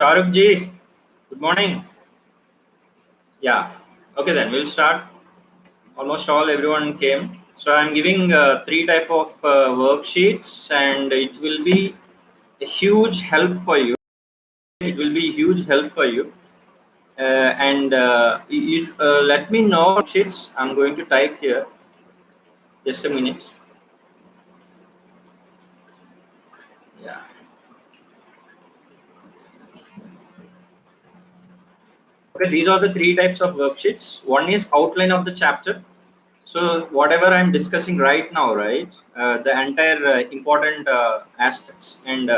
Shahrukh ji, good morning. Yeah, okay then we'll start. Almost everyone came. So I'm giving three type of worksheets, and it will be a huge help for you. It will be huge help for you. And you let me know worksheets. I'm going to type here. Just a minute. Yeah. Okay, these are the three types of worksheets. One is outline of the chapter. So whatever I'm discussing right now, right, the entire important aspects and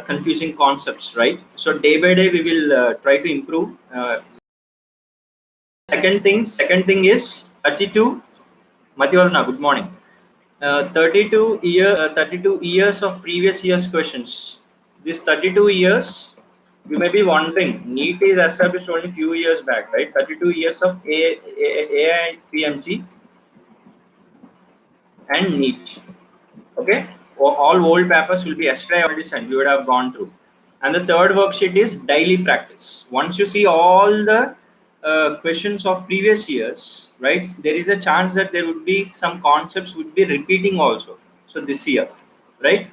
confusing concepts, right? So day by day we will try to improve. Second thing is 32. Mathivarna, good morning. 32 years of previous years questions. This 32 years, you may be wondering, NEET is established only few years back, right? 32 years of AIPMG and NEET. Okay, all old papers will be yesterday already sent. You would have gone through. And the third worksheet is daily practice. Once you see all the questions of previous years, right, there is a chance that there would be some concepts would be repeating also. So this year, right?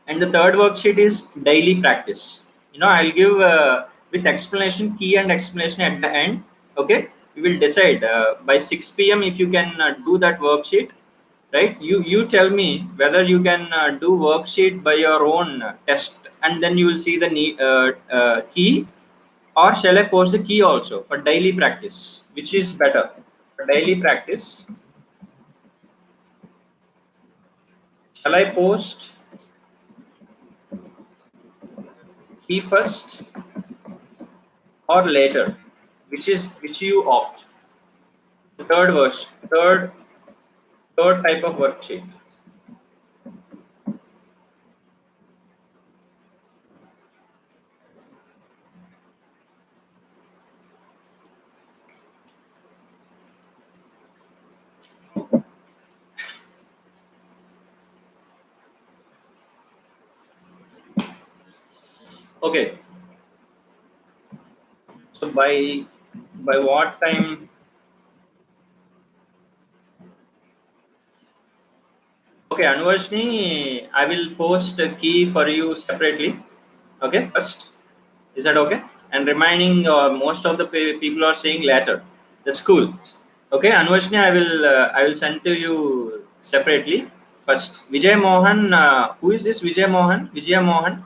And the third worksheet is daily practice. I'll give with explanation, key and explanation at the end. Okay, we will decide by 6 p.m. if you can do that worksheet, right? You tell me whether you can do worksheet by your own test, and then you will see the key, or shall I post the key also for daily practice? Which is better for daily practice? Shall I post key first or later? Which you opt? The third type of worksheet. Okay, so by what time? Okay, Anvarshni, I will post a key for you separately. Okay, first, is that okay? And reminding most of the people are saying later. That's cool. Okay, Anvarshni, I will send to you separately. First, Vijay Mohan. Who is this? Vijay Mohan. Vijay Mohan.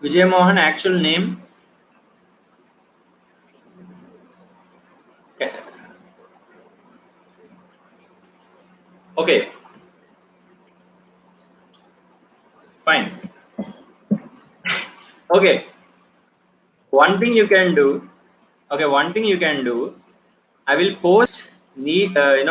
Vijay Mohan. Actual name. Okay. Okay. Fine. Okay. One thing you can do. Okay, one thing you can do. I will post need. I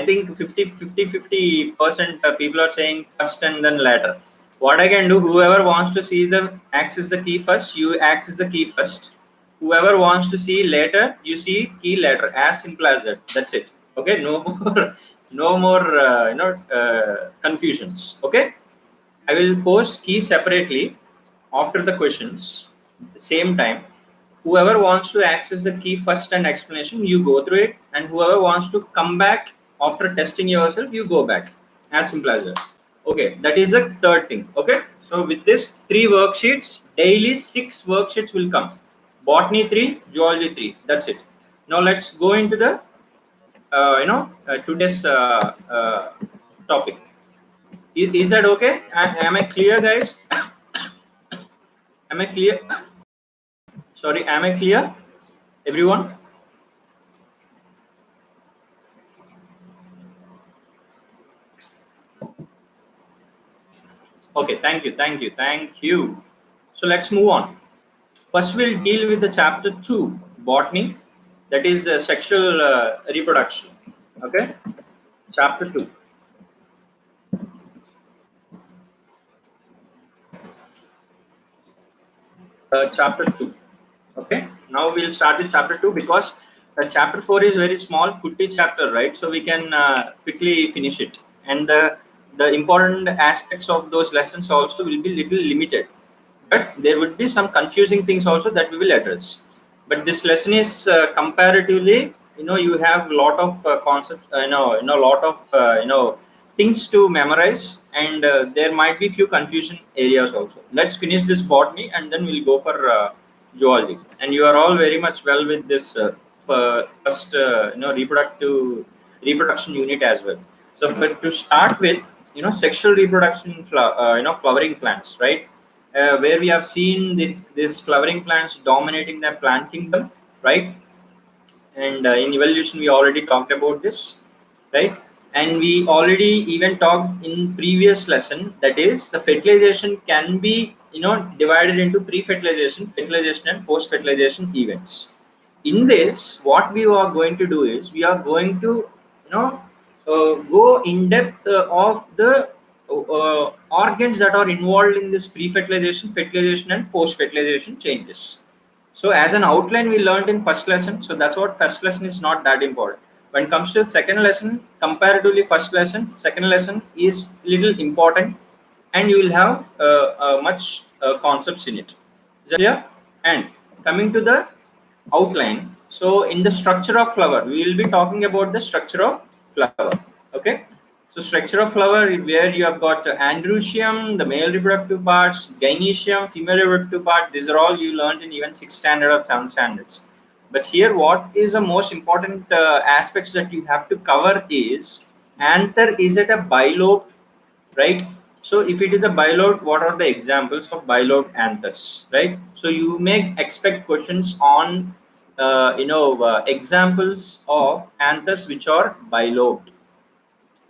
think 50% people are saying first and then later. What I can do, whoever wants to see the access the key first, you access the key first. Whoever wants to see later, you see key later. As simple as that. That's it. Okay. No more, no more. Confusions. Okay. I will post key separately after the questions. At the same time, whoever wants to access the key first and explanation, you go through it, and whoever wants to come back after testing yourself, you go back. As simple as that. Okay, that is the third thing. Okay, so with this 3 worksheets, daily 6 worksheets will come. Botany 3, zoology 3. That's it. Now let's go into the today's topic. Is that okay? Am I clear, guys? Am I clear? Sorry, am I clear, everyone? Okay, thank you. So let's move on. First, we'll deal with the chapter 2, botany, that is sexual reproduction. Okay, chapter 2. Chapter 2. Okay, now we'll start with chapter 2 because chapter 4 is very small, putty chapter, right? So we can quickly finish it, and the important aspects of those lessons also will be little limited. but there would be some confusing things also that we will address. But this lesson is comparatively, you have a lot of concepts, lot of things to memorize, and there might be few confusion areas also. Let's finish this botany and then we'll go for zoology. And you are all very much well with this first reproduction unit as well. So to start with, sexual reproduction, flowering plants, right? Where we have seen this flowering plants dominating the plant kingdom, right? And in evolution we already talked about this, right? And we already even talked in previous lesson, that is the fertilization can be divided into pre-fertilization, fertilization and post-fertilization events. In this, what we are going to do is we are going to go in depth of the organs that are involved in this pre-fertilization, fertilization and post-fertilization changes. So as an outline we learned in first lesson, so that's what first lesson is not that important. When it comes to second lesson, comparatively first lesson, second lesson is little important, and you will have much concepts in it. Is that clear? And coming to the outline, so in the structure of flower we will be talking about the structure of flower. Okay, so structure of flower, where you have got androecium, the male reproductive parts, gynoecium, female reproductive part. These are all you learned in even 6th standard or 7th standards. But here what is the most important aspects that you have to cover is anther. Is it a bilobed, right? So if it is a bilobed, what are the examples of bilobed anthers, right? So you may expect questions on examples of anthers which are bilobed.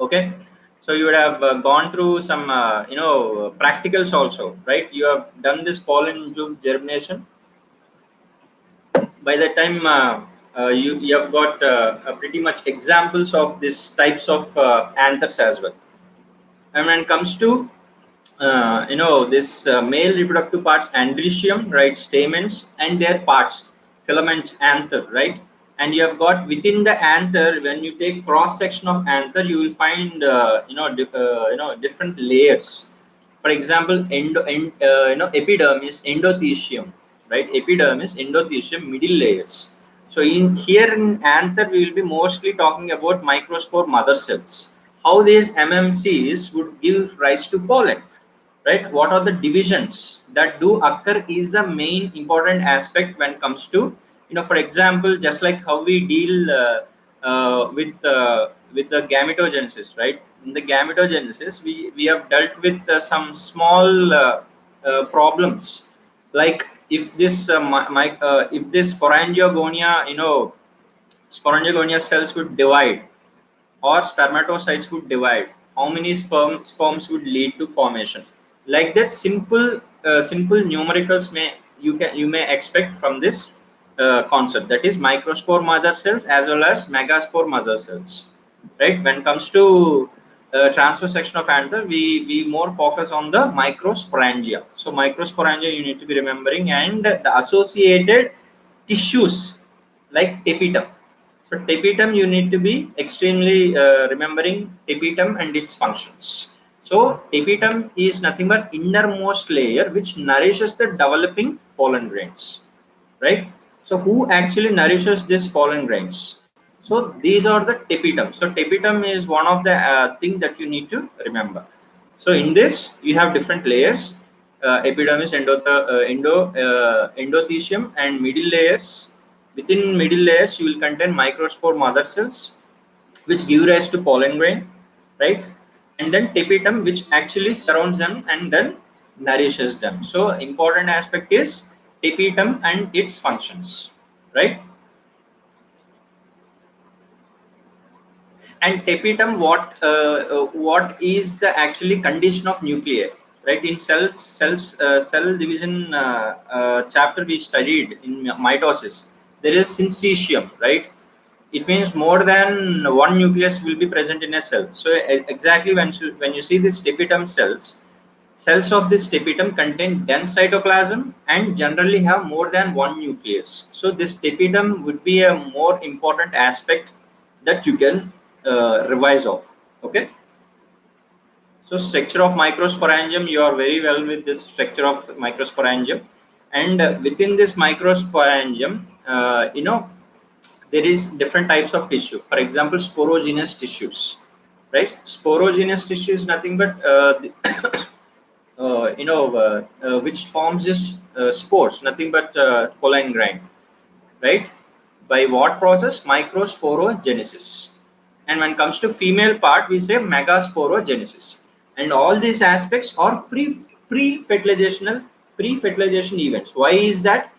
Okay, so you would have gone through some practicals also, right? You have done this pollen germination. By the time you have got pretty much examples of these types of anthers as well. And when it comes to this male reproductive parts, androecium, right, stamens and their parts, filament, anther, right? And you have got within the anther, when you take cross section of anther, you will find different layers. For example, epidermis, endothecium, right? Epidermis, endothecium, middle layers. So in here in anther, we will be mostly talking about microspore mother cells. How these MMCs would give rise to pollen, right? What are the divisions that do occur is the main important aspect when it comes to, for example, just like how we deal with the gametogenesis, right? In the gametogenesis, we have dealt with some small problems, like if this if this sporangigonia cells would divide, or spermatocytes would divide, how many sperms would lead to formation, like that. Simple numericals you may expect from this concept, that is microspore mother cells as well as megaspore mother cells, right? When it comes to transverse section of anther, we more focus on the microsporangia. So microsporangia you need to be remembering, and the associated tissues like tapetum. So tapetum you need to be extremely remembering tapetum and its functions. So tapetum is nothing but innermost layer which nourishes the developing pollen grains, right? So who actually nourishes this pollen grains? So these are the tapetum. So tapetum is one of the thing that you need to remember. So in this you have different layers, epidermis, endothecium and middle layers. Within middle layers you will contain microspore mother cells which give rise to pollen grain, right? And then tapetum which actually surrounds them and then nourishes them. So important aspect is tapetum and its functions, right? And tapetum, what is the actually condition of nuclei, right? In cell division chapter we studied in mitosis, there is syncytium, right? It means more than one nucleus will be present in a cell. So exactly when you see this tapetum cells of this tapetum contain dense cytoplasm and generally have more than one nucleus. So this tapetum would be a more important aspect that you can revise of. Okay, So structure of microsporangium, you are very well with this structure of microsporangium, and within this microsporangium, there is different types of tissue. For example, sporogenous tissues, right? Sporogenous tissue is nothing but which forms this spores, nothing but pollen grain, right? By what process? Microsporogenesis. And when it comes to female part, we say megasporogenesis. And all these aspects are pre-fertilization events. Why is that?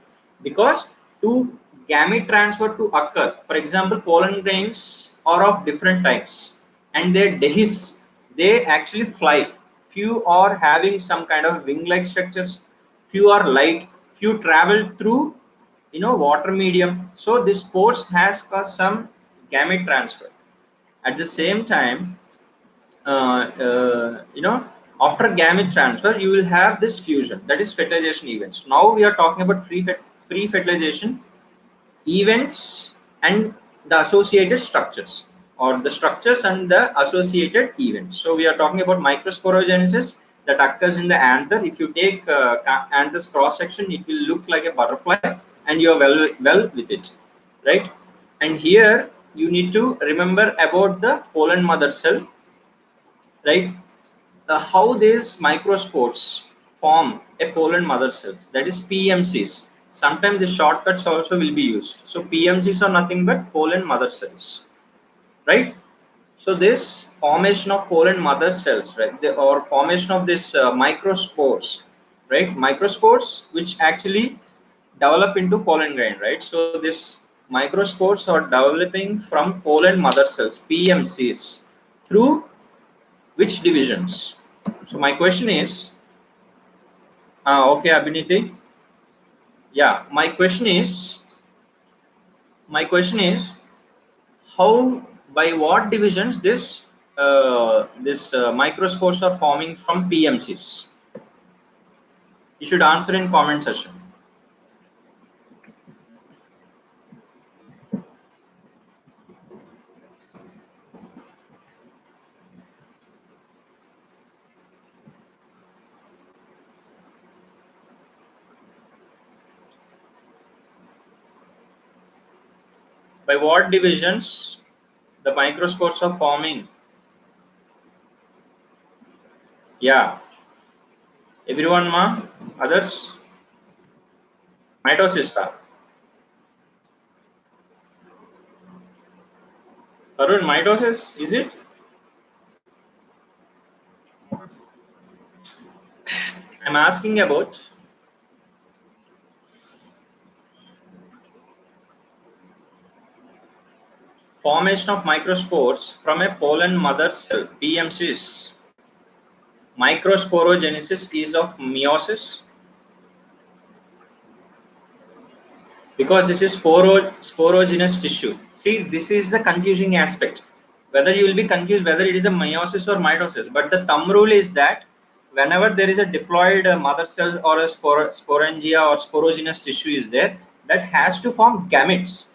Because to gamete transfer to occur, for example, pollen grains are of different types, and they dehisce, they actually fly. Few are having some kind of wing-like structures, few are light, few travel through water medium. So this spores has caused some gamete transfer. At the same time, after gamete transfer, you will have this fusion, that is fertilization events. Now we are talking about pre-fertilization events and the associated structures, or the structures and the associated events. So we are talking about microsporogenesis that occurs in the anther. If you take anther's cross section, it will look like a butterfly, and you are well with it, right? And here you need to remember about the pollen mother cell, right? How these microspores form a pollen mother cells, that is PMCs. Sometimes the shortcuts also will be used. So PMCs are nothing but pollen mother cells, right? So this formation of pollen mother cells, right, or formation of this microspores, right, microspores which actually develop into pollen grain, right? So this microspores are developing from pollen mother cells, PMCs, through which divisions? So my question is, okay, Abhiniti. Yeah, my question is, how, by what divisions this microspores are forming from PMCs? You should answer in comment section. By what divisions the microspores are forming? Yeah, everyone, ma, others? Mitosis, ka? Arun, mitosis, is it? I'm asking about formation of microspores from a pollen mother cell, PMCs. Microsporogenesis is of meiosis, because this is sporogenous tissue. See, this is the confusing aspect. Whether you will be confused whether it is a meiosis or mitosis, but the thumb rule is that whenever there is a diploid mother cell or a sporangia or sporogenous tissue is there, that has to form gametes.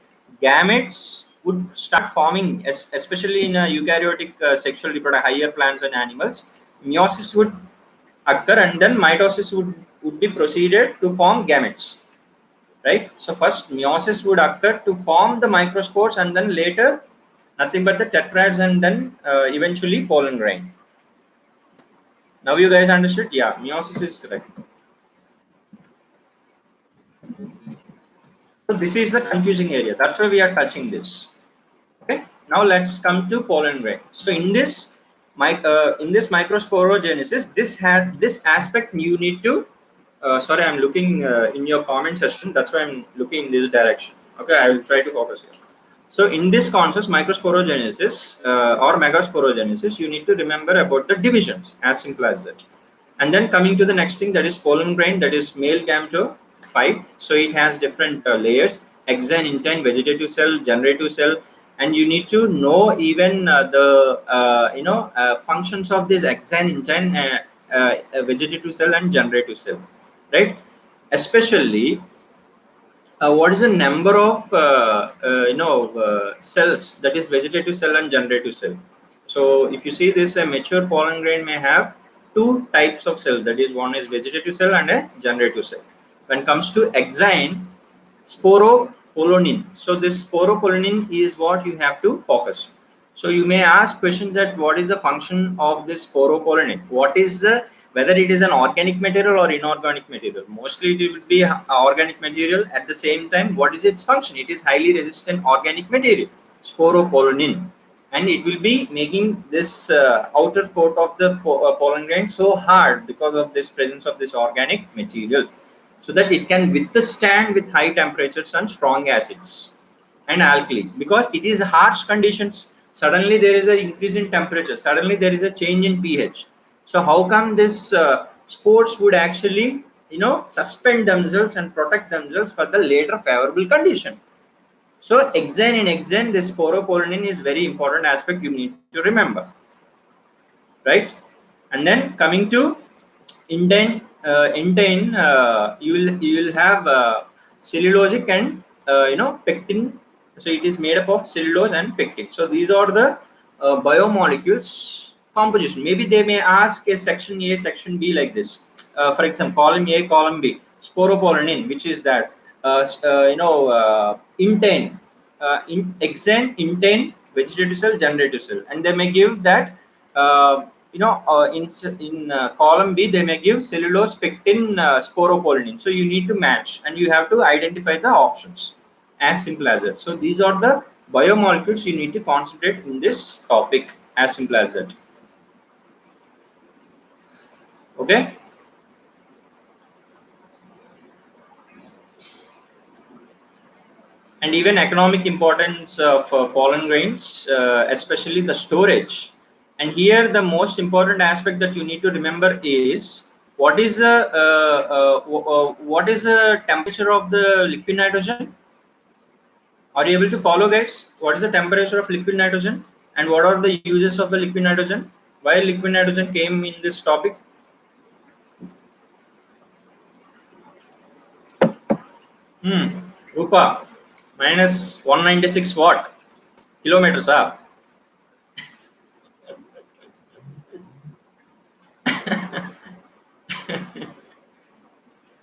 Gametes would start forming, especially in eukaryotic sexual reproduction, higher plants and animals. Meiosis would occur, and then mitosis would be proceeded to form gametes, right? So first meiosis would occur to form the microspores, and then later nothing but the tetrads, and then eventually pollen grain. Now you guys understood? Yeah, meiosis is correct. So this is the confusing area, that's why we are touching this. Okay, now let's come to pollen grain. So in this microsporogenesis, this aspect you need to sorry, I'm looking in your comment section, that's why I'm looking in this direction. Okay, I will try to focus here. So in this concept, microsporogenesis or megasporogenesis, you need to remember about the divisions, as simple as that. And then coming to the next thing, that is pollen grain, that is male gametophyte. So it has different layers: XII, intine, vegetative cell, generative cell, and you need to know even the functions of this XII, intine, vegetative cell, and generative cell, right? Especially what is the number of cells, that is vegetative cell and generative cell. So if you see this, a mature pollen grain may have two types of cells. That is, one is vegetative cell and a generative cell. When it comes to XII, sporopollenin. So this sporopollenin is what you have to focus. So you may ask questions that what is the function of this sporopollenin? What is the, whether it is an organic material or inorganic material? Mostly it will be organic material. At the same time, what is its function? It is highly resistant organic material, sporopollenin, and it will be making this outer coat of the pollen grain so hard because of this presence of this organic material, so that it can withstand with high temperatures and strong acids and alkali, because it is harsh conditions. Suddenly there is an increase in temperature, suddenly there is a change in pH. So how come this spores would actually suspend themselves and protect themselves for the later favorable condition? So in exen, this sporopollenin is very important aspect you need to remember, right? And then coming to intine, you will have cellulosic and pectin. So it is made up of cellulose and pectin. So these are the biomolecules composition. Maybe they may ask a section A, section B like this. For example, column A, column B, sporopollenin, which is that intine, intine, vegetative cell, generative cell, and they may give that. In column B, they may give cellulose, pectin, sporopollenin. So you need to match, and you have to identify the options. As simple as that. So these are the biomolecules you need to concentrate in this topic. As simple as that. Okay. And even economic importance of pollen grains, especially the storage. And here the most important aspect that you need to remember is what is the temperature of the liquid nitrogen? Are you able to follow, guys? What is the temperature of liquid nitrogen, and what are the uses of the liquid nitrogen? Why liquid nitrogen came in this topic? Rupa, minus 196 watt kilometers.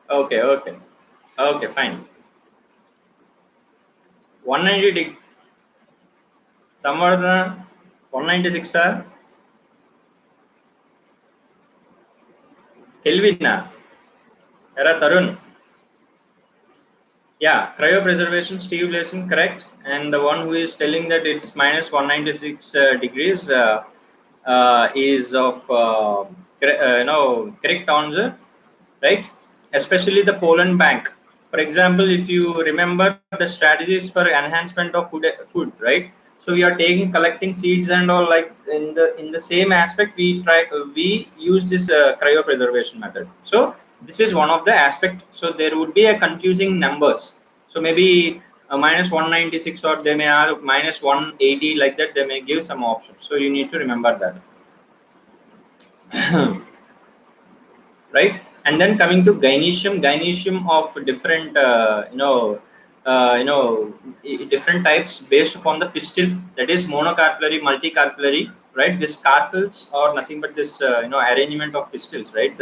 Okay, fine. 190 somewhere the 196 Kelvin. Era Tarun. Yeah, cryopreservation, Steve Blessing, correct. And the one who is telling that it's minus 196 degrees is of correct answer, right? Especially the pollen bank. For example, if you remember the strategies for enhancement of food, right? So we are collecting seeds and all, like in the same aspect. We use this cryopreservation method. So this is one of the aspect. So there would be a confusing numbers. So maybe minus 196, or they may have minus 180, like that. They may give some options. So you need to remember that. Right? And then coming to gynecium of different different types based upon the pistil, that is monocarpellary, multicarpellary, right? This carpels are nothing but this arrangement of pistils, right?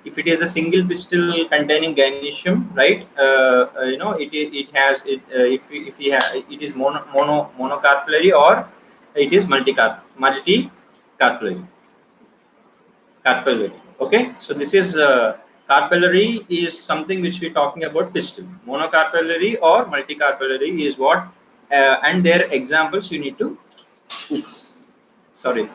If it is a single pistil containing gynecium, right, it has it if we have, it is monocarpellary, or it is multicarpellary. Carpellary. Okay, so this is carpellary is something which we're talking about pistil. Monocarpellary or multicarpellary is what, and their examples you need to. Oops, sorry.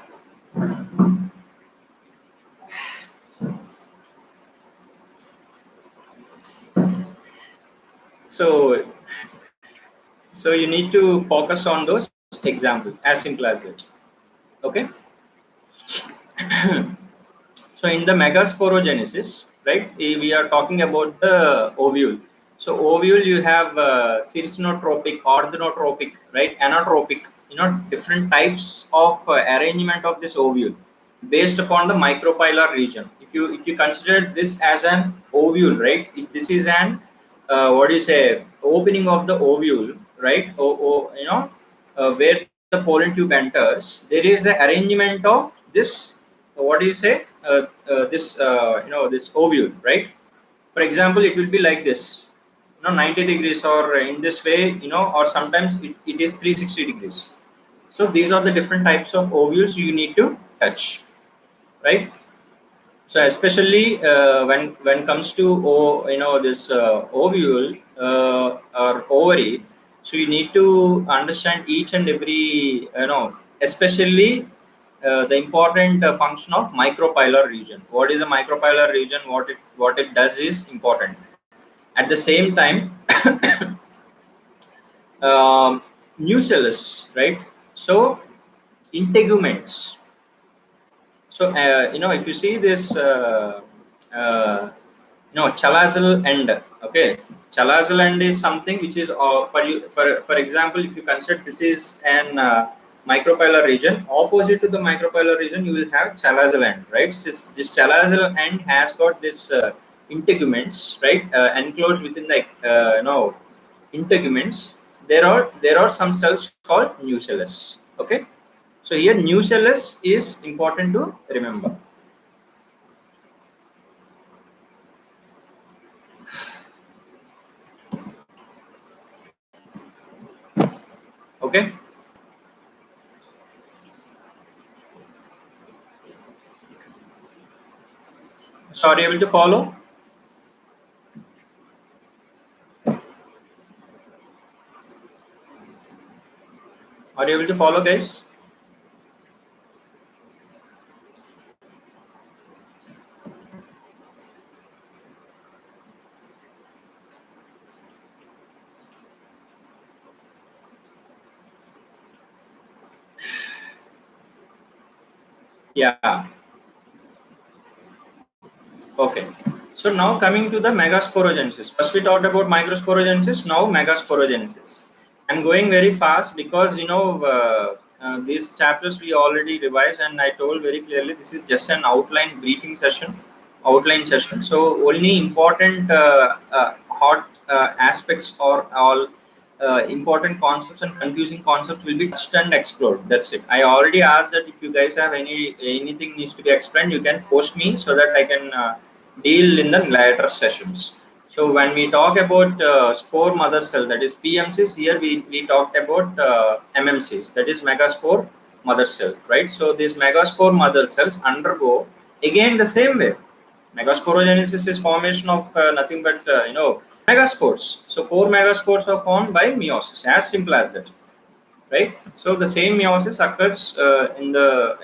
So you need to focus on those examples, as simple as it. Okay. So in the megasporogenesis, right, we are talking about the ovule. So ovule, you have circinotropic, orthinotropic, right, anotropic, different types of arrangement of this ovule based upon the micropylar region. If you consider this as an ovule, right, if this is an what do you say, opening of the ovule, right, where the pollen tube enters, there is an arrangement of this. What do you say? This this ovule, right? For example, it will be like this, 90 degrees, or in this way, or sometimes it is 360 degrees. So these are the different types of ovules you need to touch, right? So especially when comes to this ovule or ovary, so you need to understand each and every, especially the important function of micropylar region. What is a micropylar region? What it does is important. At the same time, nucellus, right? So integuments. So if you see this, chalazal end. Okay, chalazal end is something which is for you. For example, if you consider this is an micropylar region, opposite to the micropylar region, you will have chalazal end, right? This chalazal end has got this integuments, right? Enclosed within the integuments. There are some cells called nucellus. Okay, so here nucellus is important to remember. Okay. So are you able to follow? Are you able to follow, guys? Yeah. Okay. So now coming to the megasporogenesis. First we talked about microsporogenesis. Now megasporogenesis. I'm going very fast because these chapters we already revised, and I told very clearly this is just an outline briefing session, outline session. So only important hot aspects or all important concepts and confusing concepts will be touched and explored. That's it. I already asked that if you guys have anything needs to be explained, you can post me so that I can deal in the later sessions. So when we talk about spore mother cell, that is PMCs, here we talked about MMCs, that is megaspore mother cell, right? So these megaspore mother cells undergo again the same way. Megasporogenesis is formation of nothing but megaspores. So 4 megaspores are formed by meiosis, as simple as that, right? So the same meiosis occurs in the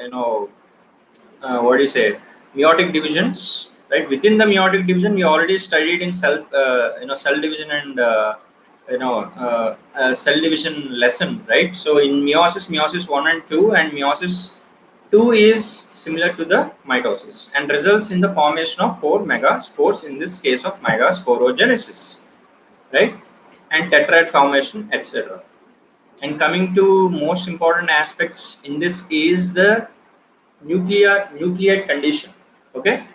what do you say, meiotic divisions, right? Within the meiotic division, we already studied in cell division and cell division lesson, right? So in meiosis 1 and 2, and meiosis 2 is similar to the mitosis and results in the formation of 4 megaspores, in this case of megasporogenesis, right? And tetrad formation, etc. And coming to most important aspects in this is the nuclear condition. Okay,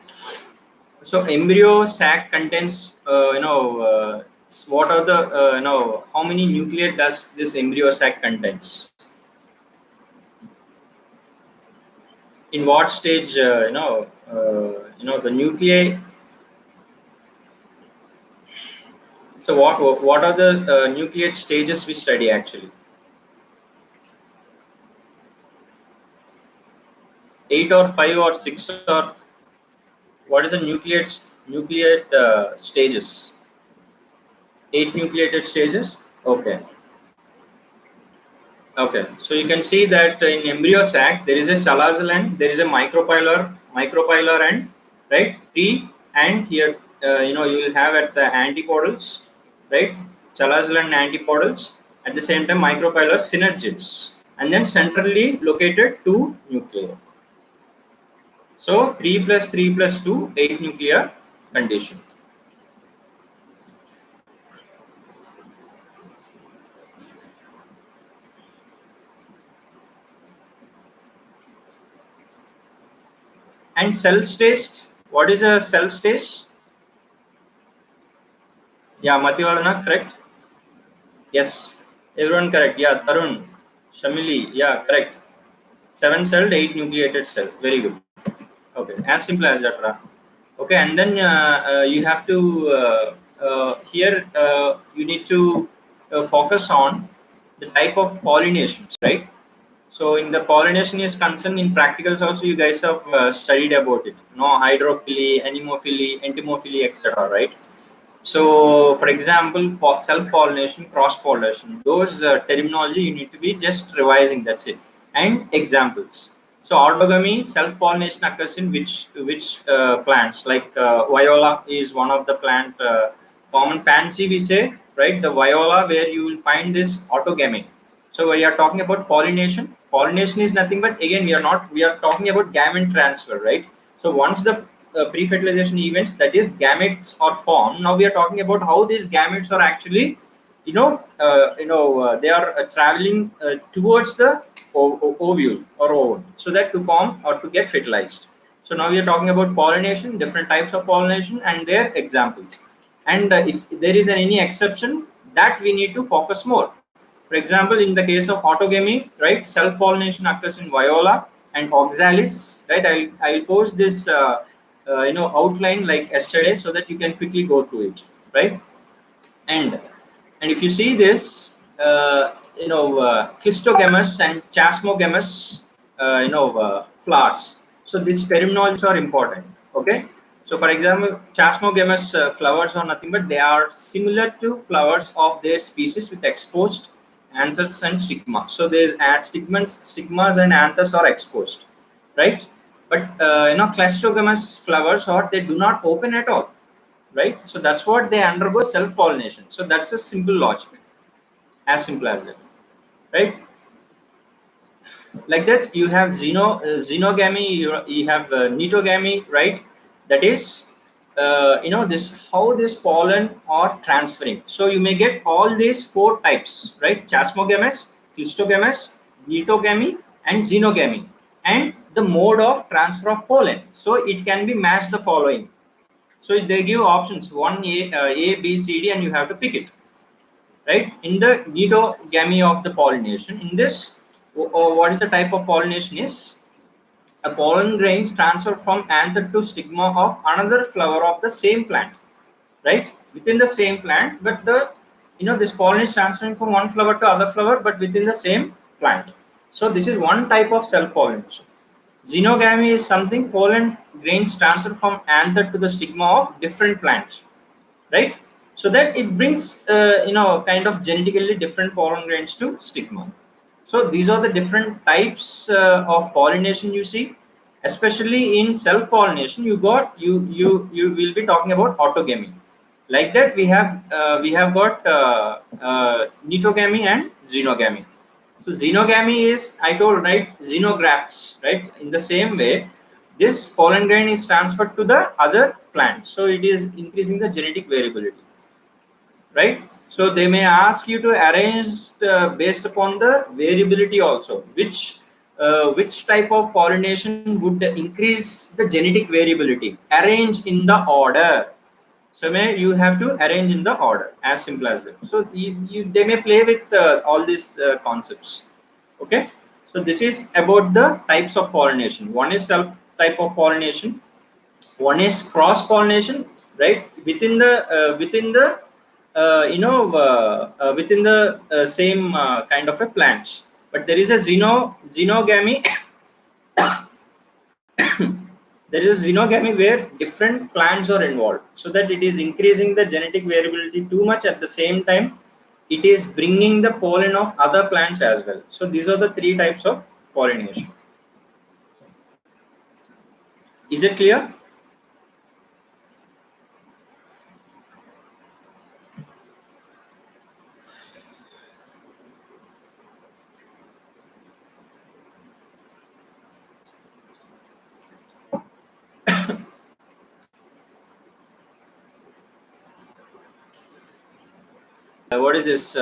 so embryo sac contains what are the how many nuclei does this embryo sac contains? In what stage the nuclei? So what are the nucleate stages we study actually? 8 or 5 or 6, or what is the nucleate stages? 8 nucleated stages. Okay. Okay, so you can see that in embryo sac there is a chalazal end, there is a micropylar end, right? 3, and here you will have at the antipodals, right? Chalazal and antipodals. At the same time, micropylar synergids, and then centrally located 2 nuclei. So 3 plus 3 plus 2, 8 nuclear condition. And cell stage, what is a cell stage? Yeah, Mativadana, correct? Yes, everyone correct. Yeah, Tarun. Shamili, yeah, correct. 7-celled, 8 nucleated cell. Very good. Okay, as simple as that, Ra. Okay, and then you have to here you need to focus on the type of pollinations, right? So in the pollination is concerned in practicals also you guys have studied about it. No, hydrophily, anemophily, entomophily, etc. Right? So, for example, self-pollination, cross-pollination, those terminology you need to be just revising. That's it. And examples. So, orthogamy, self-pollination occurs in which plants? Like viola is one of the plant. Common pansy we say, right? The viola where you will find this autogamy. So, we are talking about pollination. Pollination is nothing but again we are not. We are talking about gamete transfer, right? So once the pre-fertilization events, that is gametes are formed, now we are talking about how these gametes are actually they are traveling towards the ovule or ovum, so that to form or to get fertilized. So now we are talking about pollination, different types of pollination and their examples, and if there is any exception, that we need to focus more. For example, in the case of autogamy, right, self-pollination occurs in viola and oxalis, right? I'll post this outline like yesterday so that you can quickly go through it, right? And if you see this, clistogamous and chasmogamous, flowers. So these terminologies are important. Okay. So for example, chasmogamous flowers are nothing but they are similar to flowers of their species with exposed anthers and stigma. So there's stigmas and anthers are exposed, right? But clistogamous flowers or they do not open at all, right? So that's what they undergo self-pollination. So that's a simple logic, as simple as that, right? Like that, you have xenogamy, you have netogamy, right? That is, this how this pollen are transferring. So you may get all these four types, right? Chasmogamous, clistogamous, netogamy, and xenogamy, and the mode of transfer of pollen. So it can be matched the following. So they give options one A, B, C, D, and you have to pick it, right? In the netogamy of the pollination, in this, what is the type of pollination is a pollen grains transfer from anther to stigma of another flower of the same plant, right? Within the same plant, but this pollen is transferring from one flower to other flower, but within the same plant. So this is one type of self pollination. Xenogamy is something pollen grains transfer from anther to the stigma of different plants, right? So that it brings kind of genetically different pollen grains to stigma. So these are the different types of pollination you see. Especially in self pollination, you will be talking about autogamy. Like that, we have got netogamy and xenogamy. So xenogamy is, I told, right, xenografts, right? In the same way, this pollen grain is transferred to the other plant, so it is increasing the genetic variability, right? So they may ask you to arrange based upon the variability also, which type of pollination would increase the genetic variability. Arrange in the order. So you have to arrange in the order, as simple as that. So they may play with all these concepts. Okay. So this is about the types of pollination. One is self type of pollination. One is cross pollination, right? Within the same kind of a plants. But there is a xenogamy. There is a xenogamy where different plants are involved, so that it is increasing the genetic variability too much. At the same time, it is bringing the pollen of other plants as well. So these are the three types of pollination. Is it clear? What is this?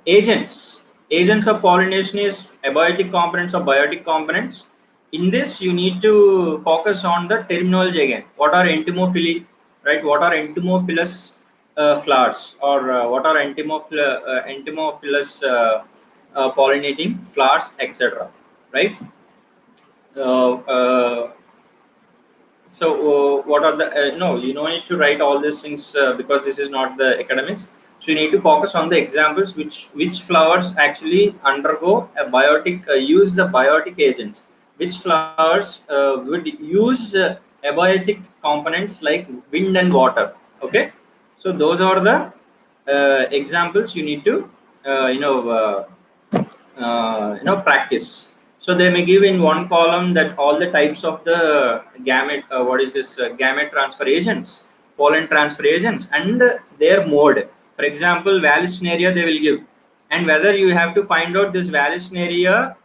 Agents of pollination is abiotic components or biotic components. In this, you need to focus on the terminology again. What are entomophily, right? What are entomophilous flowers, or what are entomophilous pollinating flowers, etc. Right? Uh, uh, so what are the no, you don't need to write all these things because this is not the academics. So you need to focus on the examples which flowers actually undergo a biotic use the biotic agents, which flowers would use abiotic components like wind and water. Okay, so those are the examples you need to practice. So they may give in one column that all the types of the gamete, what is this gamete transfer agents, pollen transfer agents, and their mode. For example, Vallisneria they will give, and whether you have to find out this Vallisneria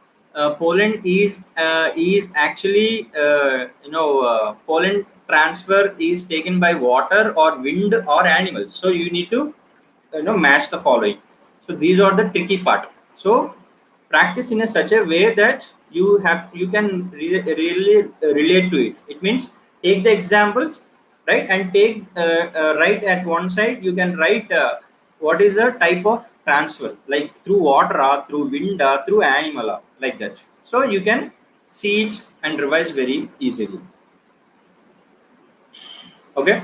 pollen is actually pollen transfer is taken by water or wind or animals. So you need to match the following. So these are the tricky part. So practice in a such a way that you can really relate to it. It means take the examples, right, and take write at one side. You can write what is a type of transfer, like through water or through wind or through animal or like that. So you can see it and revise very easily. Okay.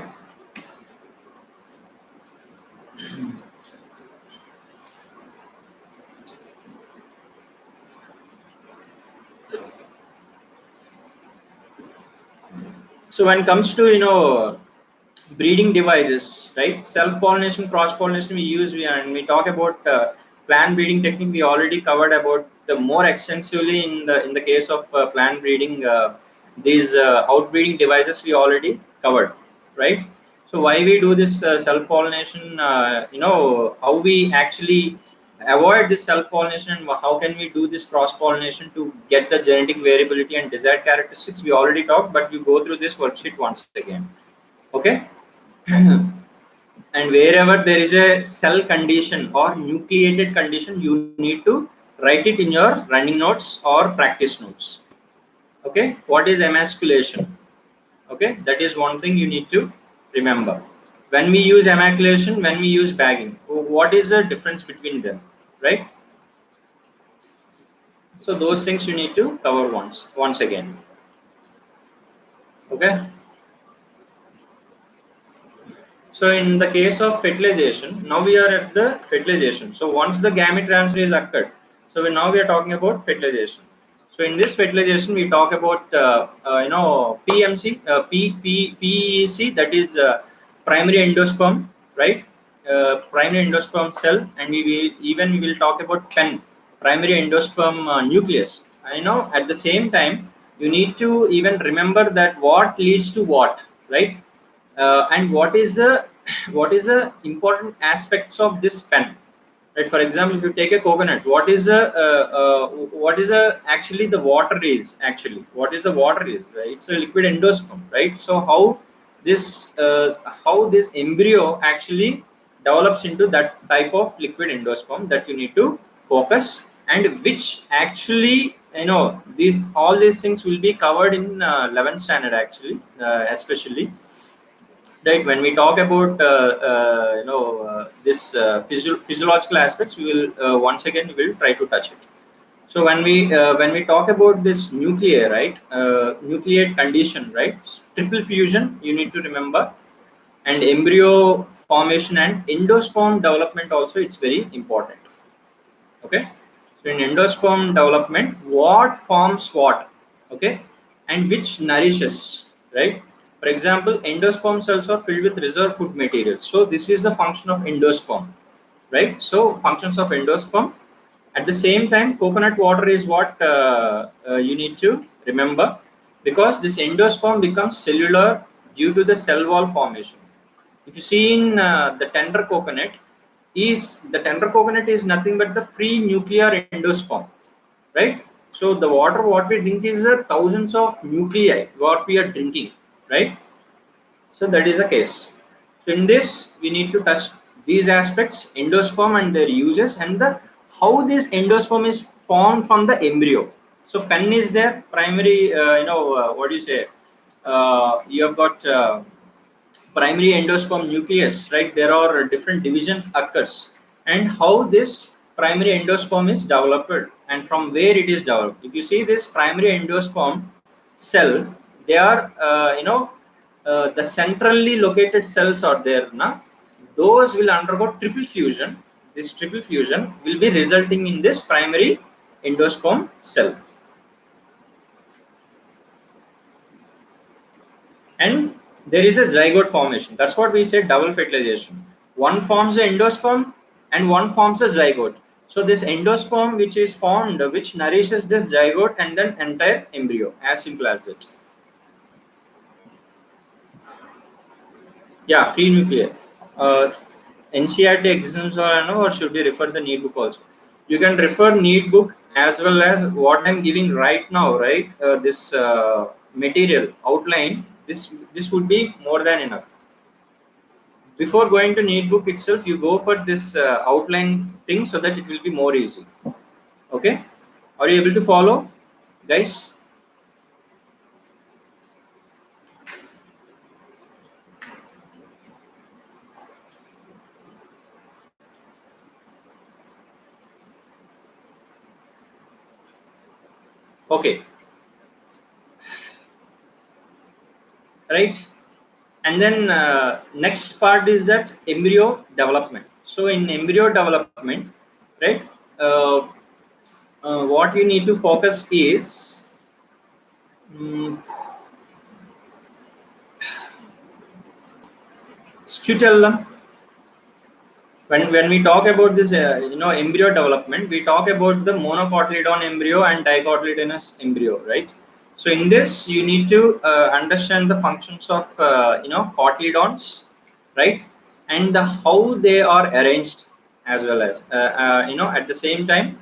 So when it comes to breeding devices, right? Self pollination, cross pollination we use, and we talk about plant breeding technique. We already covered about the more extensively in the case of plant breeding. These outbreeding devices we already covered, right? So why we do this self pollination? How we actually avoid this self pollination, and how can we do this cross pollination to get the genetic variability and desired characteristics? We already talked, but you go through this worksheet once again. Okay. And wherever there is a cell condition or nucleated condition, you need to write it in your running notes or practice notes. Okay, what is emasculation? Okay, that is one thing you need to remember. When we use emasculation, when we use bagging, what is the difference between them, right? So those things you need to cover once again. Okay. So in the case of fertilization, now we are at the fertilization. So once the gamete transfer is occurred, so now we are talking about fertilization. So in this fertilization, we talk about PMC, PEC, that is primary endosperm, right? Primary endosperm cell, and we will talk about PEN, primary endosperm nucleus. I know at the same time you need to even remember that what leads to what, right? And what is the important aspects of this pen, right? For example, if you take a coconut, what is a actually the water is actually what is the water is, right? It's a liquid endosperm, right? So how this embryo actually develops into that type of liquid endosperm, that you need to focus, and which actually these all these things will be covered in 11th standard actually, especially, right? When we talk about this physiological aspects, we will once again we will try to touch it. So when we talk about this nuclear, right, nucleate condition, right, triple fusion you need to remember, and embryo formation and endosperm development also, it's very important. Okay, so in endosperm development, what forms what, okay, and which nourishes, right? For example, endosperm cells are filled with reserve food material, so this is the function of endosperm, right? So functions of endosperm. At the same time, coconut water is what you need to remember, because this endosperm becomes cellular due to the cell wall formation. If you see in the tender coconut is nothing but the free nuclear endosperm, right? So the water what we drink is thousands of nuclei what we are drinking, right? So that is the case. So in this, we need to touch these aspects, endosperm and their uses, and the how this endosperm is formed from the embryo. So pen is there, primary, what do you say? You have got primary endosperm nucleus, right? There are different divisions occurs, and how this primary endosperm is developed and from where it is developed. If you see this primary endosperm cell, they are the centrally located cells are there. Those will undergo triple fusion. This triple fusion will be resulting in this primary endosperm cell. And there is a zygote formation. That's what we said, double fertilization. One forms the endosperm and one forms the zygote. So this endosperm which is formed, which nourishes this zygote and then entire embryo, as simple as it. Yeah, free nuclear. NCRT exams or should we refer the need book also? You can refer need book as well as what I'm giving right now, right? This material outline. This would be more than enough. Before going to need book itself, you go for this outline thing so that it will be more easy. Okay, are you able to follow, guys? Okay, right. And then next part is that embryo development. So in embryo development, right, uh, what you need to focus is scutellum. When we talk about this embryo development, we talk about the monocotyledon embryo and dicotyledonous embryo, right? So in this you need to understand the functions of cotyledons, right? And how they are arranged, as well as at the same time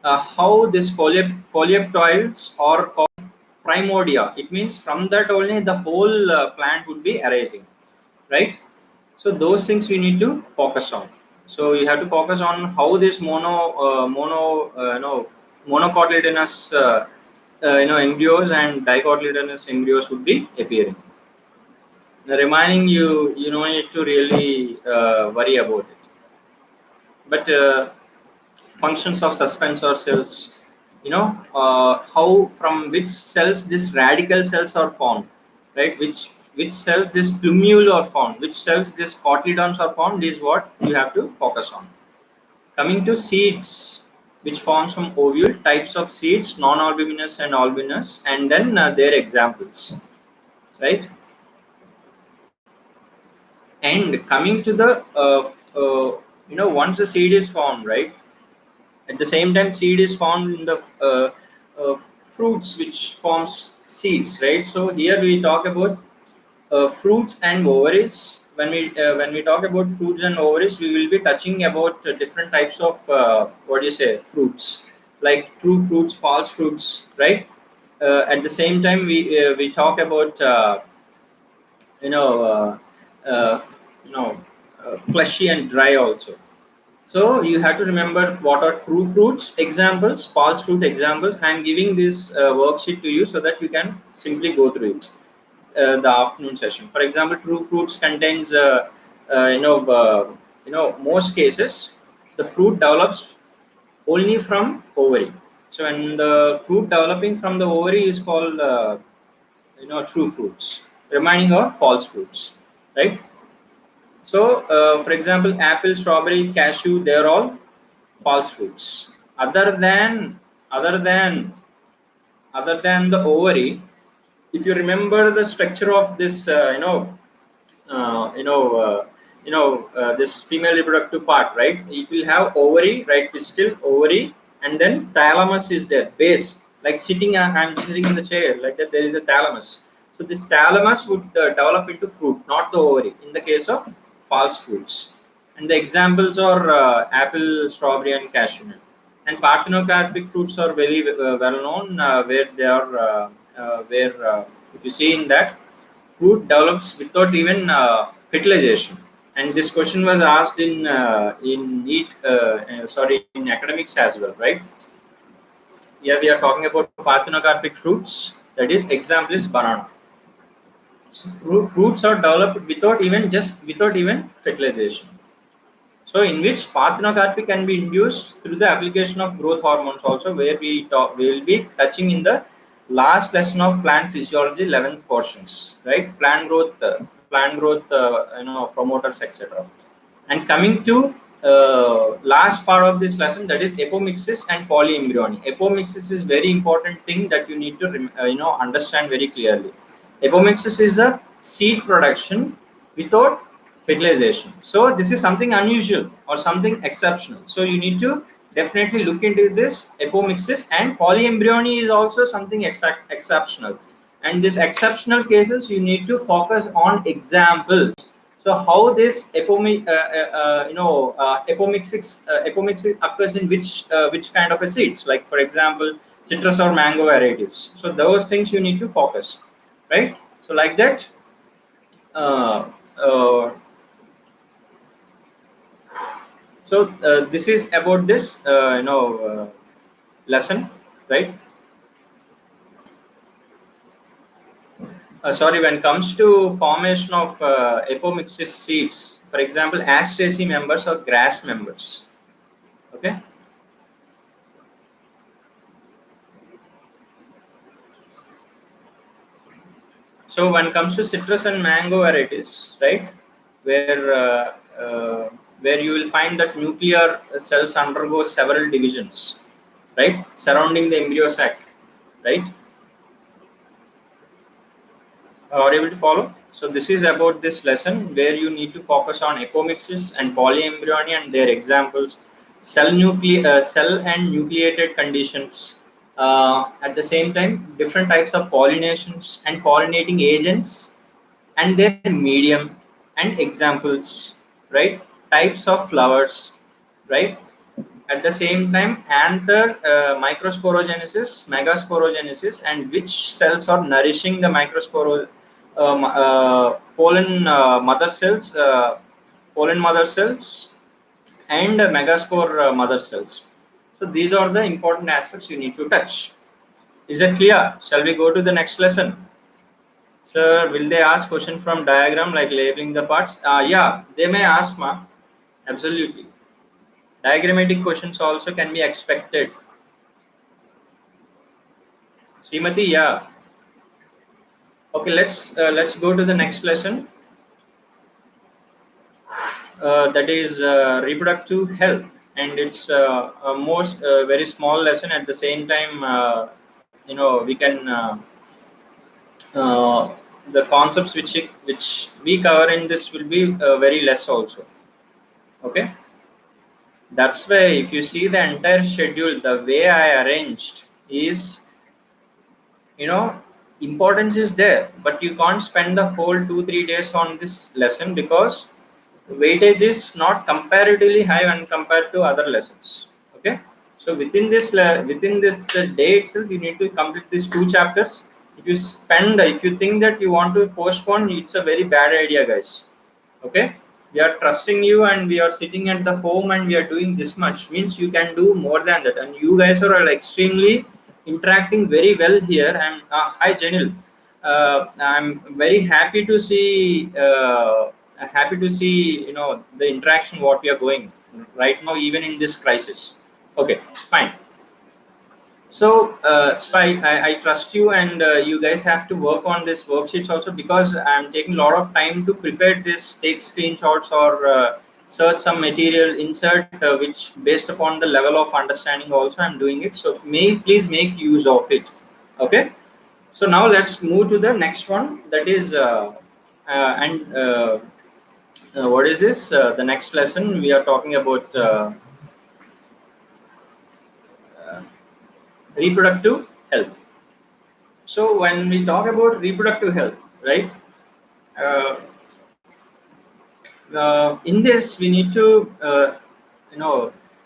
how this polyptoids are called primordia. It means from that only the whole plant would be arising, right? So those things we need to focus on. So you have to focus on how this monocotyledonous embryos and dicotyledonous embryos would be appearing. The remaining you don't need to really worry about it. But functions of suspensor cells, how from which cells this radical cells are formed, right? Which cells this plumule are formed, which cells this cotyledons are formed, is what you have to focus on. Coming to seeds, which forms from ovule, types of seeds, non-albuminous and albuminous, and then their examples, right? And coming to the once the seed is formed, right? At the same time, seed is formed in the fruits, which forms seeds, right? So here we talk about fruits and ovaries. When we talk about fruits and ovaries, we will be touching about different types of what do you say, fruits, like true fruits, false fruits, right? At the same time, we talk about you know uh, uh, you know fleshy and dry also. So you have to remember what are true fruits examples, false fruit examples. I am giving this worksheet to you so that you can simply go through it the afternoon session. For example, true fruits contains most cases the fruit develops only from ovary. So when the fruit developing from the ovary is called true fruits. Remaining are false fruits, right? So, for example, apple, strawberry, cashew, they are all false fruits. Other than other than other than the ovary, if you remember the structure of this, uh, you know, uh, this female reproductive part, right? It will have ovary, right? Pistil, ovary, and then thalamus is there, base. Like sitting, I'm sitting in the chair, like that. There is a thalamus. So this thalamus would develop into fruit, not the ovary. In the case of false fruits, and the examples are apple, strawberry, and cashew nut. And parthenocarpic fruits are very well known, where they are where if you see in that fruit develops without even fertilization. And this question was asked in NEET, sorry, in academics as well, right? Here we are talking about parthenocarpic fruits. That is, example is banana. So fruits are developed without even fertilization. So in which parthenocarpy can be induced through the application of growth hormones also, where we will be touching in the last lesson of plant physiology 11th portions, right? Plant growth, promoters, etc. And coming to last part of this lesson, that is apomixis and polyembryony. Apomixis is very important thing that you need to understand very clearly. Apomixis is a seed production without fertilization. So this is something unusual or something exceptional. So you need to definitely look into this apomixis, and polyembryony is also something exceptional. And these exceptional cases you need to focus on examples. So how this apomixis occurs in which kind of a seeds? Like for example, citrus or mango varieties. So those things you need to focus, right? So like that. Uh, uh, this is about this lesson, right? Sorry, when it comes to formation of apomixis seeds, for example, Asteraceae members or grass members. Okay. So when it comes to citrus and mango varieties, right, where where you will find that nuclear cells undergo several divisions, right, surrounding the embryo sac, right? Are able to follow? So this is about this lesson where you need to focus on apomixis and polyembryony and their examples, cell and nucleated conditions. At the same time, different types of pollinations and pollinating agents and their medium and examples, right? Types of flowers, right? At the same time, anther microsporogenesis, megasporogenesis, and which cells are nourishing the pollen pollen mother cells, and megaspore mother cells. So these are the important aspects you need to touch. Is it clear? Shall we go to the next lesson? Sir, will they ask question from diagram like labeling the parts? Yeah, they may ask, ma. Absolutely. Diagrammatic questions also can be expected. Srimati, yeah. Okay, let's go to the next lesson. That is reproductive health, and it's a most very small lesson. At the same time, we can the concepts which we cover in this will be very less also. Okay. That's why if you see the entire schedule, the way I arranged is, importance is there, but you can't spend the whole 2-3 days on this lesson because weightage is not comparatively high when compared to other lessons. Okay. So within this the day itself, you need to complete these 2 chapters. If you think that you want to postpone, it's a very bad idea, guys. Okay. We are trusting you and we are sitting at the home and we are doing this much, means you can do more than that, and you guys are like extremely interacting very well here. And hi Janil, I'm very happy to see the interaction what we are going right now, even in this crisis. Okay, fine. So, I trust you, and you guys have to work on this worksheets also, because I'm taking a lot of time to prepare this, take screenshots or search some material, insert which based upon the level of understanding also I'm doing it. So, please make use of it. Okay. So now let's move to the next one. That is, and what is this? The next lesson we are talking about. Reproductive health. So when we talk about reproductive health, right, uh, in this we need to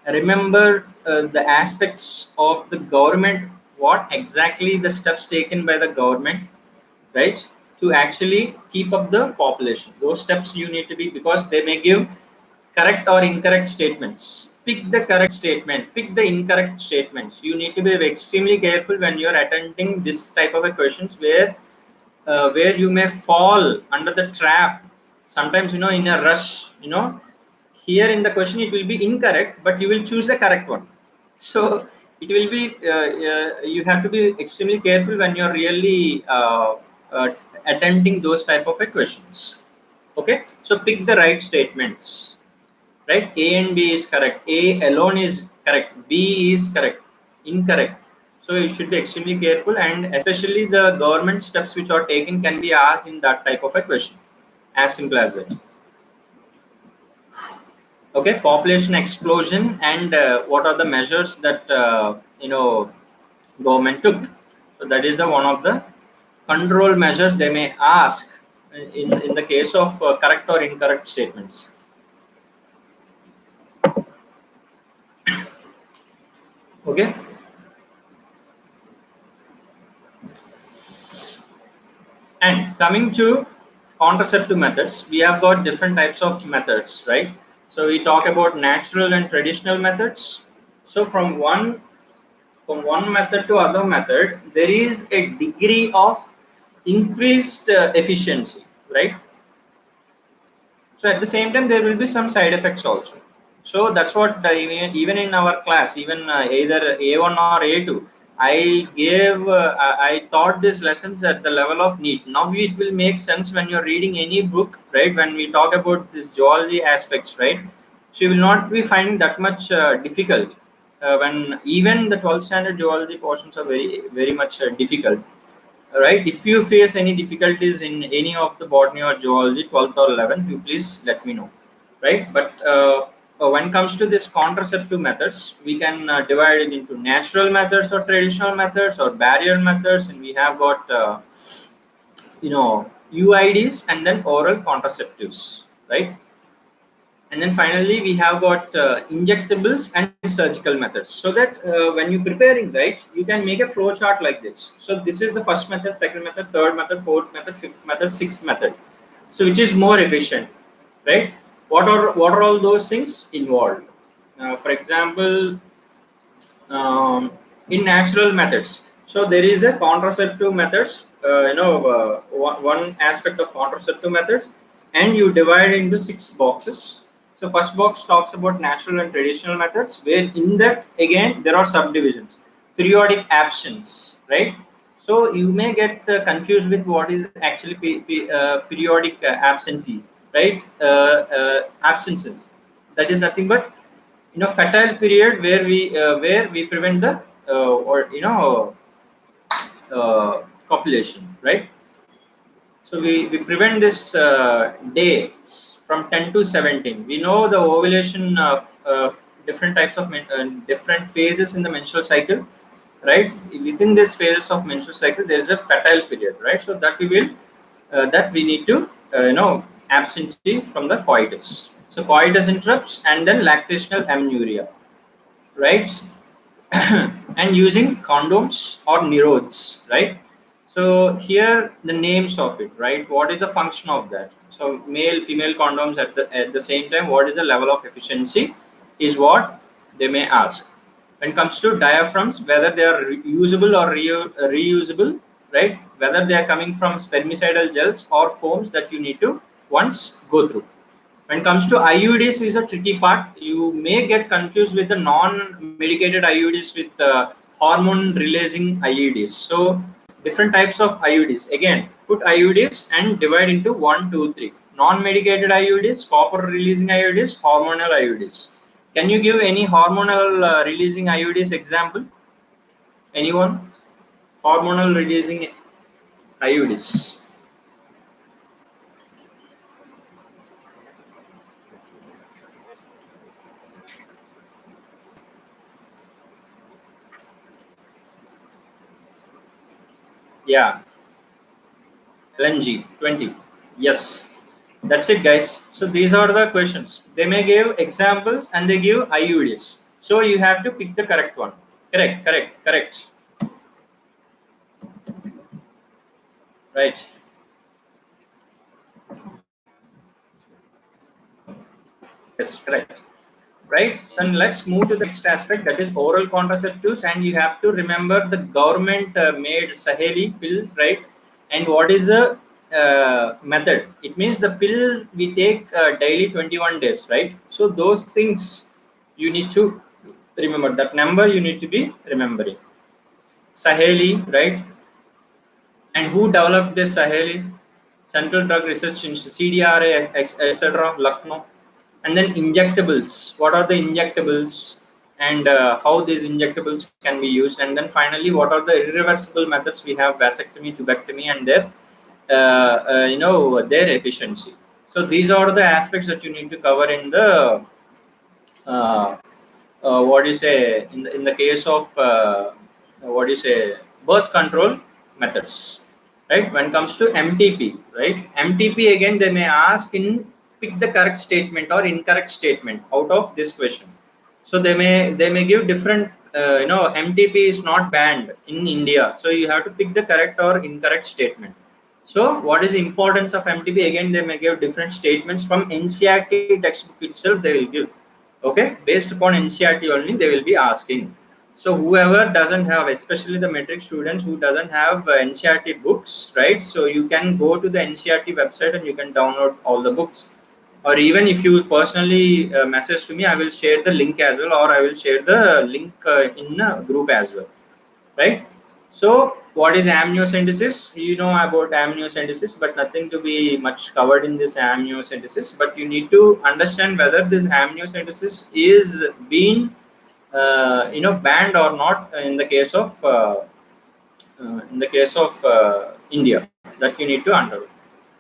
remember the aspects of the government, what exactly the steps taken by the government, right, to actually keep up the population. Those steps you need to be, because they may give correct or incorrect statements. Pick the correct statement, pick the incorrect statements. You need to be extremely careful when you're attending this type of a questions, where where you may fall under the trap sometimes, in a rush, here in the question it will be incorrect, but you will choose the correct one. So it will be you have to be extremely careful when you're really attempting those type of questions. Okay, so pick the right statements, right? A and B is correct, A alone is correct, B is correct, incorrect. So you should be extremely careful, and especially the government steps which are taken can be asked in that type of a question, as simple as that. Okay, population explosion, and what are the measures that government took. So that is the one of the control measures they may ask in the case of correct or incorrect statements. Okay, and coming to contraceptive methods, we have got different types of methods, right? So we talk about natural and traditional methods. So from one method to other method, there is a degree of increased efficiency, right? So at the same time, there will be some side effects also. So that's what even in our class, even either A1 or A2, I taught these lessons at the level of need. Now it will make sense when you're reading any book, right? When we talk about this geology aspects, right? So you will not be finding that much difficult. When even the 12th standard geology portions are very very much difficult, right? If you face any difficulties in any of the botany or geology 12th or 11th, you please let me know, right? But when it comes to this contraceptive methods, we can divide it into natural methods or traditional methods or barrier methods, and we have got UIDs and then oral contraceptives, right? And then finally we have got injectables and surgical methods, so that when you're preparing, right, you can make a flow chart like this. So this is the first method, second method, third method, fourth method, fifth method, sixth method. So which is more efficient, right? What are all those things involved? For example, in natural methods, so there is a contraceptive methods, one aspect of contraceptive methods, and you divide into 6 boxes. So first box talks about natural and traditional methods, where in that again there are subdivisions. Periodic absence, right? So you may get confused with what is actually periodic absentees, right? Absences, that is nothing but fertile period, where we prevent the or copulation, right? So we prevent this days from 10 to 17. We know the ovulation of different types of different phases in the menstrual cycle, right? Within this phases of menstrual cycle, there is a fertile period, right? So that we need to absentee from the coitus. So coitus interrupts, and then lactational amenorrhea, right? And using condoms or neroids, right? So here the names of it, right? What is the function of that? So male female condoms at the same time, what is the level of efficiency is what they may ask. When it comes to diaphragms, whether they are reusable or reusable, right? Whether they are coming from spermicidal gels or foams that you need to once go through. When it comes to IUDs, is a tricky part. You may get confused with the non-medicated IUDs with hormone-releasing IUDs. So different types of IUDs. Again, put IUDs and divide into 1, 2, 3. Non-medicated IUDs, copper-releasing IUDs, hormonal IUDs. Can you give any hormonal releasing IUDs example? Anyone? Hormonal releasing IUDs. Yeah, LNG 20. Yes, that's it, guys. So these are the questions. They may give examples and they give IUDs. So you have to pick the correct one. Correct, correct, correct. Right. That's correct. Right. So let's move to the next aspect, that is oral contraceptives. And you have to remember the government made Saheli pills, right? And what is the method? It means the pill we take daily 21 days, right? So those things you need to remember. That number you need to be remembering. Saheli, right? And who developed this Saheli? Central Drug Research Institute, CDRA, etc., Lucknow. And then injectables. What are the injectables and how these injectables can be used? And then finally, what are the irreversible methods? We have vasectomy, tubectomy, and their their efficiency. So these are the aspects that you need to cover in the uh, what do you say in the case of what do you say birth control methods, right? When it comes to MTP, right? MTP again they may ask in pick the correct statement or incorrect statement out of this question. So they may give different MTP is not banned in India, so you have to pick the correct or incorrect statement. So what is the importance of MTP? Again, they may give different statements from NCERT textbook itself. They will give, okay, based upon NCERT only they will be asking. So whoever doesn't have, especially the metric students who doesn't have NCERT books, right? So you can go to the NCERT website and you can download all the books. Or even if you personally message to me, I will share the link as well, or I will share the link in a group as well, right? So what is amniocentesis? You know about amniocentesis, but nothing to be much covered in this amniocentesis. But you need to understand whether this amniocentesis is being banned or not in the case of India. That you need to understand.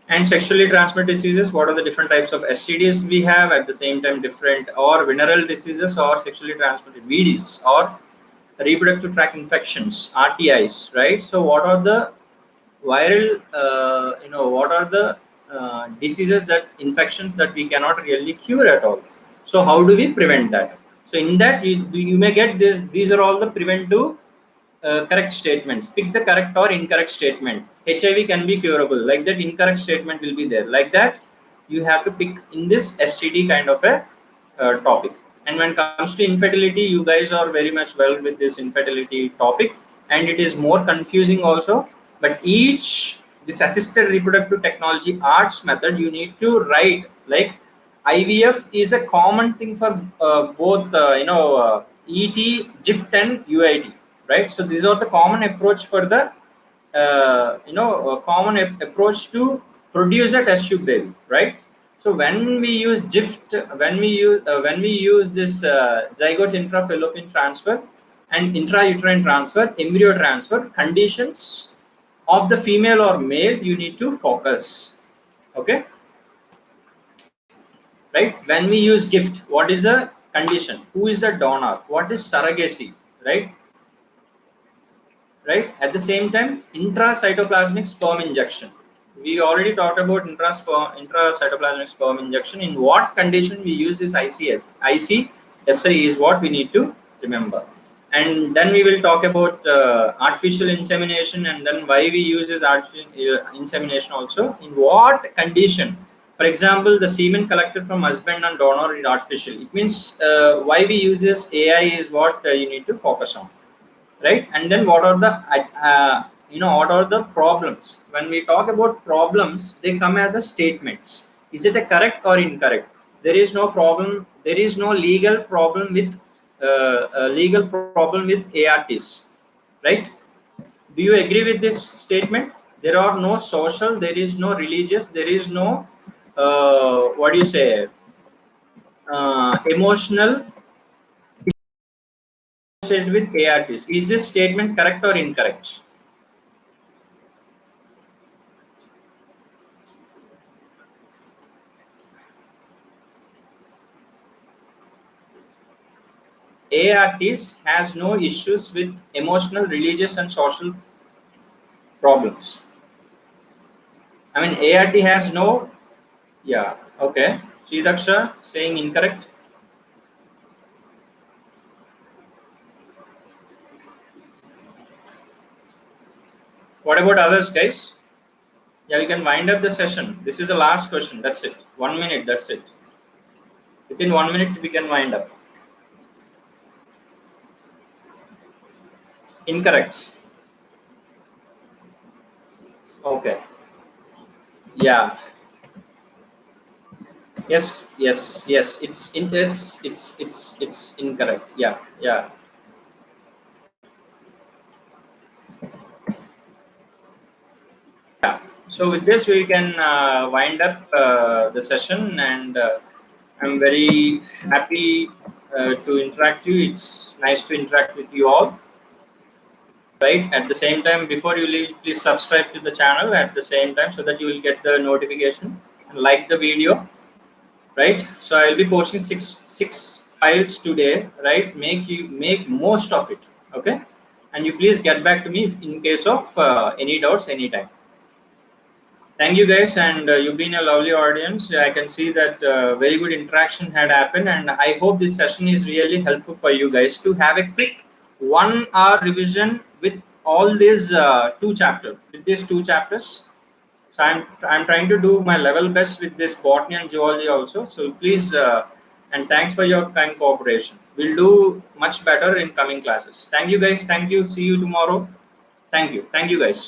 And sexually transmitted diseases, what are the different types of STDs we have, at the same time different or venereal diseases or sexually transmitted VDs or reproductive tract infections, RTIs, right? So what are the viral, what are the diseases, that infections that we cannot really cure at all? So how do we prevent that? So in that you may get this, these are all the preventive correct statements. Pick the correct or incorrect statement. HIV can be curable, like that incorrect statement will be there, like that you have to pick in this STD kind of a topic. And when it comes to infertility, you guys are very much well with this infertility topic, and it is more confusing also. But each this assisted reproductive technology arts method you need to write, like IVF is a common thing for both ET, GIFT, and UIT, right? So these are the common approach for the common approach to produce a test tube baby, right? So when we use GIFT, when we use this zygote intrafallopian transfer and intrauterine transfer, embryo transfer, conditions of the female or male you need to focus, okay, right? When we use GIFT, what is the condition? Who is the donor? What is surrogacy, right? Right. At the same time, intracytoplasmic sperm injection. We already talked about intracytoplasmic sperm injection. In what condition we use this ICS? ICSI is what we need to remember. And then we will talk about artificial insemination, and then why we use this artificial insemination also. In what condition? For example, the semen collected from husband and donor is artificial. It means why we use this AI is what you need to focus on, right? And then what are the what are the problems? When we talk about problems, they come as a statements. Is it a correct or incorrect? There is no problem, there is no legal problem with ARTs, right? Do you agree with this statement? There are no social, there is no religious, there is no what do you say emotional associated with ARTs. Is this statement correct or incorrect? ARTs has no issues with emotional, religious, and social problems. I mean, ART has no. Yeah. Okay. Sridaksha saying incorrect. What about others, guys? Yeah, we can wind up the session. This is the last question. That's it. 1 minute. That's it. Within 1 minute, we can wind up. Incorrect. Okay. Yeah. Yes. It's incorrect. Yeah. Yeah. Yeah. So with this, we can wind up the session, and I'm very happy to interact you. It's nice to interact with you all. Right. At the same time, before you leave, please subscribe to the channel at the same time so that you will get the notification and like the video. Right. So I'll be posting six files today. Right. Make most of it. Okay. And you please get back to me in case of any doubts anytime. Thank you guys, and you've been a lovely audience. I can see that very good interaction had happened, and I hope this session is really helpful for you guys to have a quick 1 hour revision with all these two chapters. With these two chapters, so I'm trying to do my level best with this botany and zoology also. So please and thanks for your kind cooperation. We'll do much better in coming classes. Thank you guys. Thank you. See you tomorrow. Thank you. Thank you guys.